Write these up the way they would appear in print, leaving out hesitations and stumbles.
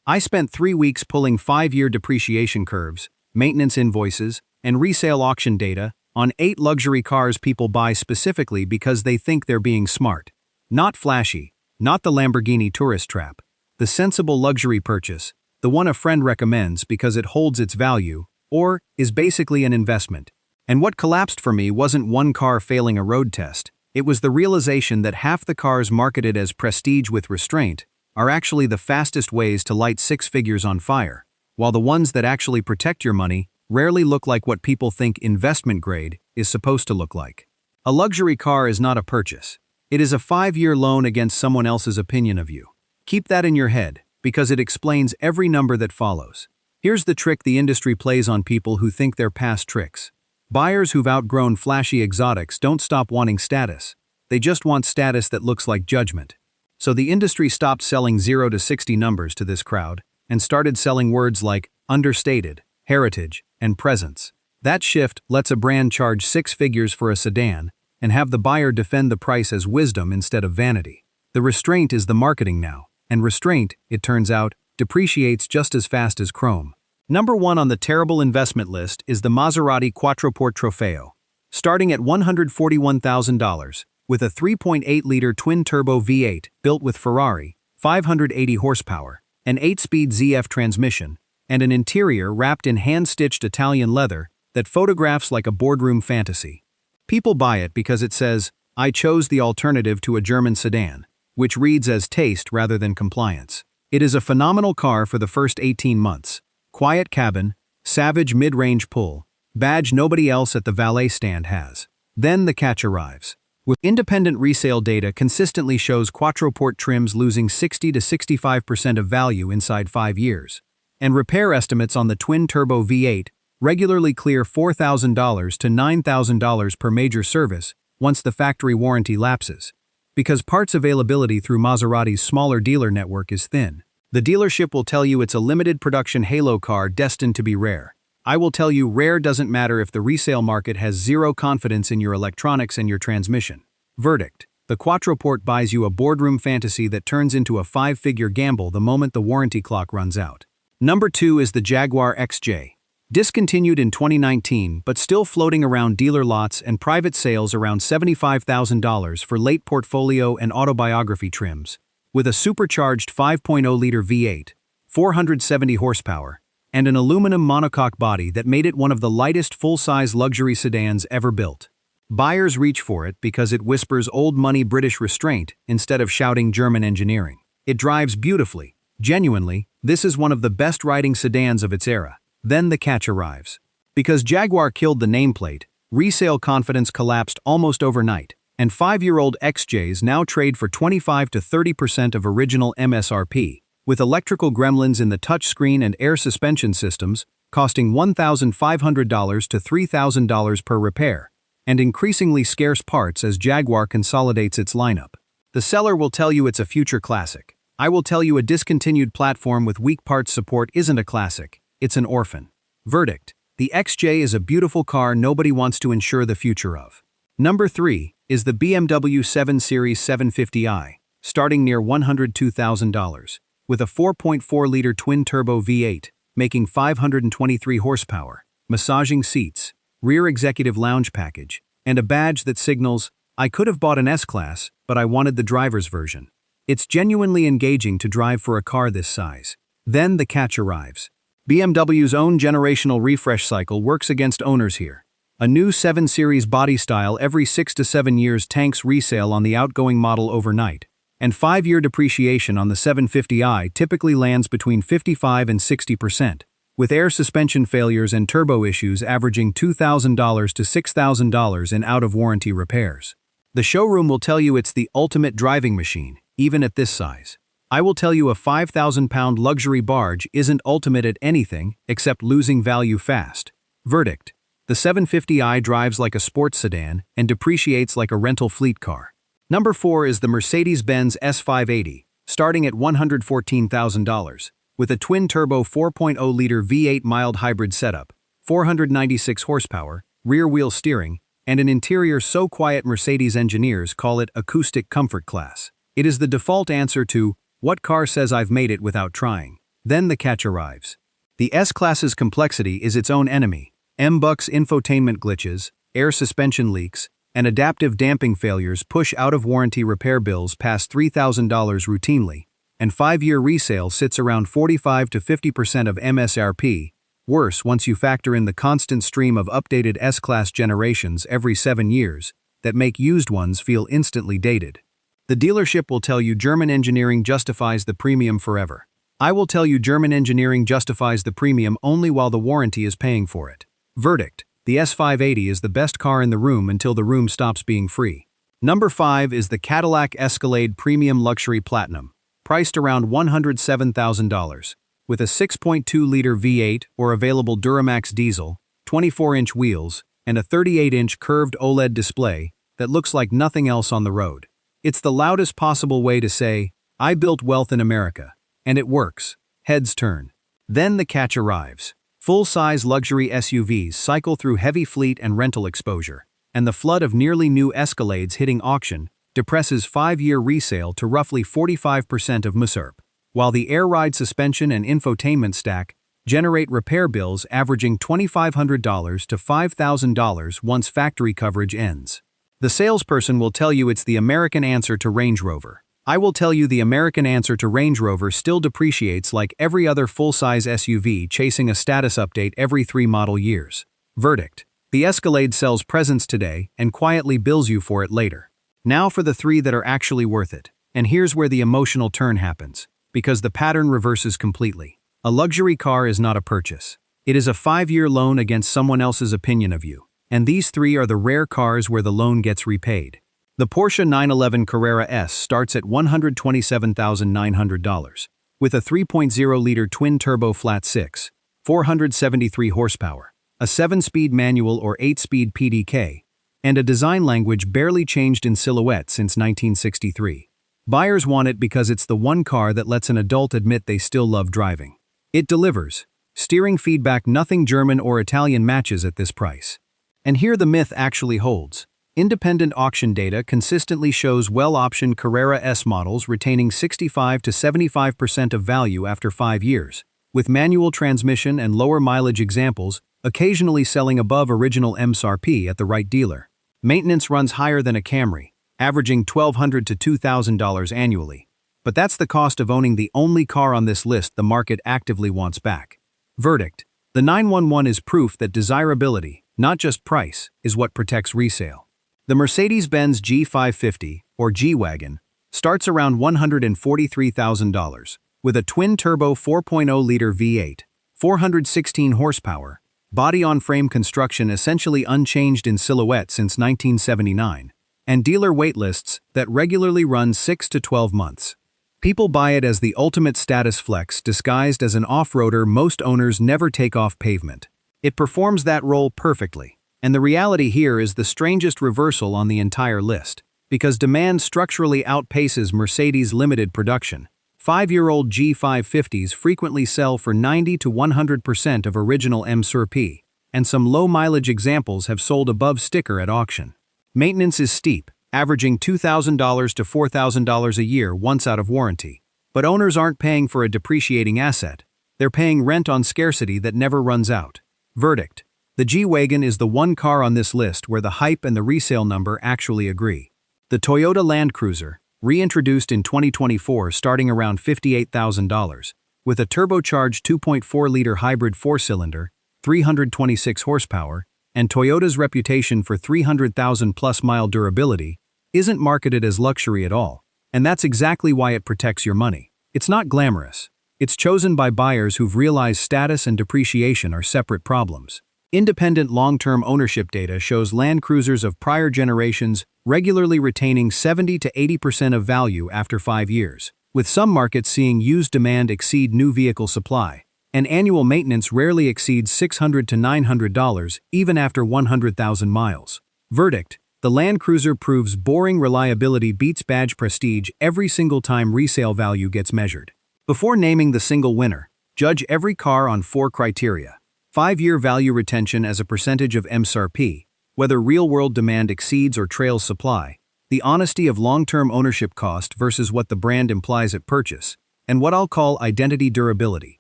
I spent 3 weeks pulling 5-year depreciation curves, maintenance invoices, and resale auction data on 8 luxury cars people buy specifically because they think they're being smart. Not flashy, not the Lamborghini tourist trap. The sensible luxury purchase, the one a friend recommends because it holds its value, or is basically an investment. And what collapsed for me wasn't one car failing a road test. It was the realization that half the cars marketed as prestige with restraint are actually the fastest ways to light 6 figures on fire, while the ones that actually protect your money rarely look like what people think investment grade is supposed to look like. A luxury car is not a purchase. It is a 5-year loan against someone else's opinion of you. Keep that in your head, because it explains every number that follows. Here's the trick the industry plays on people who think they're past tricks. Buyers who've outgrown flashy exotics don't stop wanting status. They just want status that looks like judgment. So the industry stopped selling 0 to 60 numbers to this crowd and started selling words like understated, heritage, and presence. That shift lets a brand charge 6 figures for a sedan and have the buyer defend the price as wisdom instead of vanity. The restraint is the marketing now, and restraint, it turns out, depreciates just as fast as chrome. Number 1 on the terrible investment list is the Maserati Quattroporte Trofeo. Starting at $141,000, with a 3.8-liter twin-turbo V8 built with Ferrari, 580 horsepower, an 8-speed ZF transmission, and an interior wrapped in hand-stitched Italian leather that photographs like a boardroom fantasy. People buy it because it says, "I chose the alternative to a German sedan," which reads as taste rather than compliance. It is a phenomenal car for the first 18 months. Quiet cabin, savage mid-range pull, badge nobody else at the valet stand has. Then the catch arrives. With independent resale data consistently shows Quattroporte trims losing 60 to 65% of value inside 5 years. And repair estimates on the twin-turbo V8 regularly clear $4,000 to $9,000 per major service once the factory warranty lapses. Because parts availability through Maserati's smaller dealer network is thin. The dealership will tell you it's a limited production halo car destined to be rare. I will tell you rare doesn't matter if the resale market has 0 confidence in your electronics and your transmission. Verdict: the Quattroporte buys you a boardroom fantasy that turns into a 5-figure gamble the moment the warranty clock runs out. Number 2 is the Jaguar XJ. Discontinued in 2019 but still floating around dealer lots and private sales around $75,000 for late portfolio and autobiography trims. With a supercharged 5.0-liter V8, 470 horsepower, and an aluminum monocoque body that made it one of the lightest full-size luxury sedans ever built. Buyers reach for it because it whispers old-money British restraint instead of shouting German engineering. It drives beautifully. Genuinely, this is one of the best-riding sedans of its era. Then the catch arrives. Because Jaguar killed the nameplate, resale confidence collapsed almost overnight, and 5-year-old XJs now trade for 25 to 30% of original MSRP, with electrical gremlins in the touchscreen and air suspension systems costing $1,500 to $3,000 per repair, and increasingly scarce parts as Jaguar consolidates its lineup. The seller will tell you it's a future classic. I will tell you a discontinued platform with weak parts support isn't a classic, it's an orphan. Verdict: the XJ is a beautiful car nobody wants to insure the future of. Number 3 is the BMW 7 Series 750i, starting near $102,000, with a 4.4-liter twin-turbo V8, making 523 horsepower, massaging seats, rear executive lounge package, and a badge that signals, "I could have bought an S-Class, but I wanted the driver's version." It's genuinely engaging to drive for a car this size. Then the catch arrives. BMW's own generational refresh cycle works against owners here. A new 7 Series body style every 6 to 7 years tanks resale on the outgoing model overnight, and 5-year depreciation on the 750i typically lands between 55 and 60%, with air suspension failures and turbo issues averaging $2,000 to $6,000 in out-of-warranty repairs. The showroom will tell you it's the ultimate driving machine, even at this size. I will tell you a 5,000-pound luxury barge isn't ultimate at anything except losing value fast. Verdict: the 750i drives like a sports sedan and depreciates like a rental fleet car. Number 4 is the Mercedes-Benz S580, starting at $114,000, with a twin-turbo 4.0-liter V8 mild hybrid setup, 496 horsepower, rear-wheel steering, and an interior so quiet Mercedes engineers call it acoustic comfort class. It is the default answer to, "What car says I've made it without trying?" Then the catch arrives. The S-Class's complexity is its own enemy. M-Buck's infotainment glitches, air suspension leaks, and adaptive damping failures push out-of-warranty repair bills past $3,000 routinely, and 5-year resale sits around 45 to 50% of MSRP. Worse, once you factor in the constant stream of updated S-Class generations every 7 years that make used ones feel instantly dated. The dealership will tell you German engineering justifies the premium forever. I will tell you German engineering justifies the premium only while the warranty is paying for it. Verdict: the S580 is the best car in the room until the room stops being free. Number 5 is the Cadillac Escalade Premium Luxury Platinum, priced around $107,000. With a 6.2-liter V8 or available Duramax diesel, 24-inch wheels, and a 38-inch curved OLED display that looks like nothing else on the road. It's the loudest possible way to say, I built wealth in America. And it works. Heads turn. Then the catch arrives. Full-size luxury SUVs cycle through heavy fleet and rental exposure, and the flood of nearly new Escalades hitting auction depresses 5-year resale to roughly 45% of MSRP, while the air ride suspension and infotainment stack generate repair bills averaging $2,500 to $5,000 once factory coverage ends. The salesperson will tell you it's the American answer to Range Rover. I will tell you the American answer to Range Rover still depreciates like every other full-size SUV chasing a status update every 3 model years. Verdict: the Escalade sells presents today and quietly bills you for it later. Now for the 3 that are actually worth it. And here's where the emotional turn happens, because the pattern reverses completely. A luxury car is not a purchase. It is a 5-year loan against someone else's opinion of you. And these 3 are the rare cars where the loan gets repaid. The Porsche 911 Carrera S starts at $127,900, with a 3.0-liter twin-turbo flat-6, 473 horsepower, a 7-speed manual or 8-speed PDK, and a design language barely changed in silhouette since 1963. Buyers want it because it's the one car that lets an adult admit they still love driving. It delivers. Steering feedback nothing German or Italian matches at this price. And here the myth actually holds. Independent auction data consistently shows well-optioned Carrera S models retaining 65 to 75% of value after 5 years, with manual transmission and lower mileage examples occasionally selling above original MSRP at the right dealer. Maintenance runs higher than a Camry, averaging $1,200 to $2,000 annually. But that's the cost of owning the only car on this list the market actively wants back. Verdict: the 911 is proof that desirability, not just price, is what protects resale. The Mercedes-Benz G550, or G-Wagen, starts around $143,000, with a twin-turbo 4.0-liter V8, 416 horsepower, body-on-frame construction essentially unchanged in silhouette since 1979, and dealer waitlists that regularly run 6 to 12 months. People buy it as the ultimate status flex disguised as an off-roader most owners never take off pavement. It performs that role perfectly. And the reality here is the strangest reversal on the entire list. Because demand structurally outpaces Mercedes' limited production, 5-year-old G550s frequently sell for 90 to 100% of original MSRP, and some low-mileage examples have sold above sticker at auction. Maintenance is steep, averaging $2,000 to $4,000 a year once out of warranty. But owners aren't paying for a depreciating asset. They're paying rent on scarcity that never runs out. Verdict: the G-Wagen is the one car on this list where the hype and the resale number actually agree. The Toyota Land Cruiser, reintroduced in 2024 starting around $58,000, with a turbocharged 2.4-liter hybrid 4-cylinder, 326 horsepower, and Toyota's reputation for 300,000-plus mile durability, isn't marketed as luxury at all. And that's exactly why it protects your money. It's not glamorous. It's chosen by buyers who've realized status and depreciation are separate problems. Independent long-term ownership data shows Land Cruisers of prior generations regularly retaining 70 to 80% of value after 5 years, with some markets seeing used demand exceed new vehicle supply, and annual maintenance rarely exceeds $600 to $900 even after 100,000 miles. Verdict: the Land Cruiser proves boring reliability beats badge prestige every single time resale value gets measured. Before naming the single winner, judge every car on 4 criteria. 5-year value retention as a percentage of MSRP, whether real-world demand exceeds or trails supply, the honesty of long-term ownership cost versus what the brand implies at purchase, and what I'll call identity durability.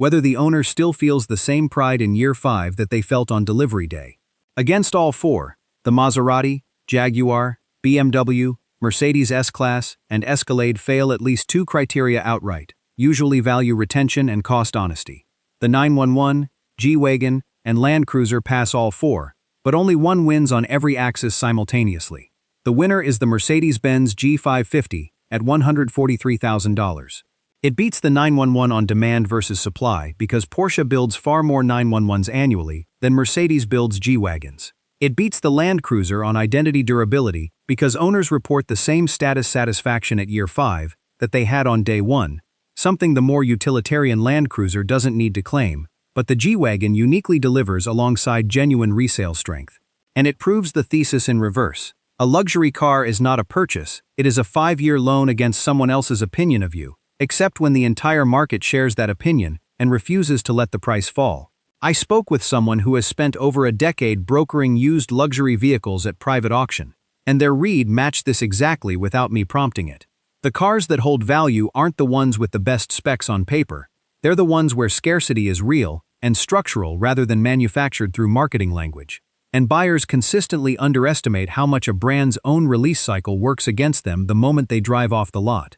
whether the owner still feels the same pride in year 5 that they felt on delivery day. Against all four, the Maserati, Jaguar, BMW, Mercedes S-Class, and Escalade fail at least two criteria outright, usually value retention and cost honesty. The 911, G-Wagen, and Land Cruiser pass all four, but only one wins on every axis simultaneously. The winner is the Mercedes-Benz G550 at $143,000. It beats the 911 on demand versus supply because Porsche builds far more 911s annually than Mercedes builds G-Wagons. It beats the Land Cruiser on identity durability because owners report the same status satisfaction at year 5 that they had on day 1, something the more utilitarian Land Cruiser doesn't need to claim, but the G-Wagon uniquely delivers alongside genuine resale strength. And it proves the thesis in reverse. A luxury car is not a purchase, it is a 5-year loan against someone else's opinion of you, except when the entire market shares that opinion and refuses to let the price fall. I spoke with someone who has spent over a decade brokering used luxury vehicles at private auction, and their read matched this exactly without me prompting it. The cars that hold value aren't the ones with the best specs on paper, they're the ones where scarcity is real and structural rather than manufactured through marketing language. And buyers consistently underestimate how much a brand's own release cycle works against them the moment they drive off the lot.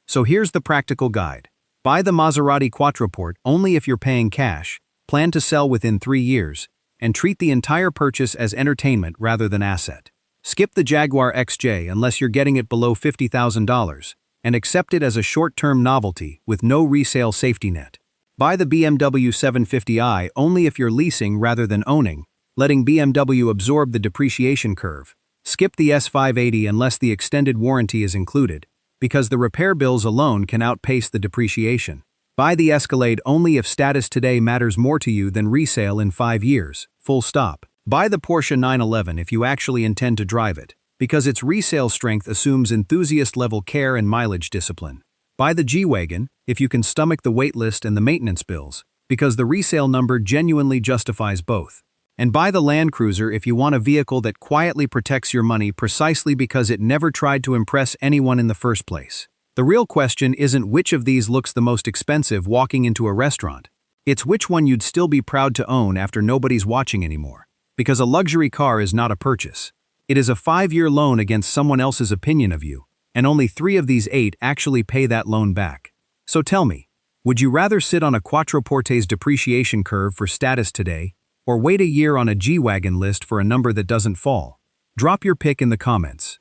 So here's the practical guide. Buy the Maserati Quattroporte only if you're paying cash, plan to sell within 3 years, and treat the entire purchase as entertainment rather than asset. Skip the Jaguar XJ unless you're getting it below $50,000, and accept it as a short-term novelty with no resale safety net. Buy the BMW 750i only if you're leasing rather than owning, letting BMW absorb the depreciation curve. Skip the S580 unless the extended warranty is included, because the repair bills alone can outpace the depreciation. Buy the Escalade only if status today matters more to you than resale in 5 years, full stop. Buy the Porsche 911 if you actually intend to drive it, because its resale strength assumes enthusiast-level care and mileage discipline. Buy the G-Wagen if you can stomach the waitlist and the maintenance bills, because the resale number genuinely justifies both. And buy the Land Cruiser if you want a vehicle that quietly protects your money precisely because it never tried to impress anyone in the first place. The real question isn't which of these looks the most expensive walking into a restaurant. It's which one you'd still be proud to own after nobody's watching anymore. Because a luxury car is not a purchase. It is a 5-year loan against someone else's opinion of you, and only 3 of these 8 actually pay that loan back. So tell me, would you rather sit on a Quattroporte's depreciation curve for status today, or wait a year on a G-Wagen list for a number that doesn't fall? Drop your pick in the comments.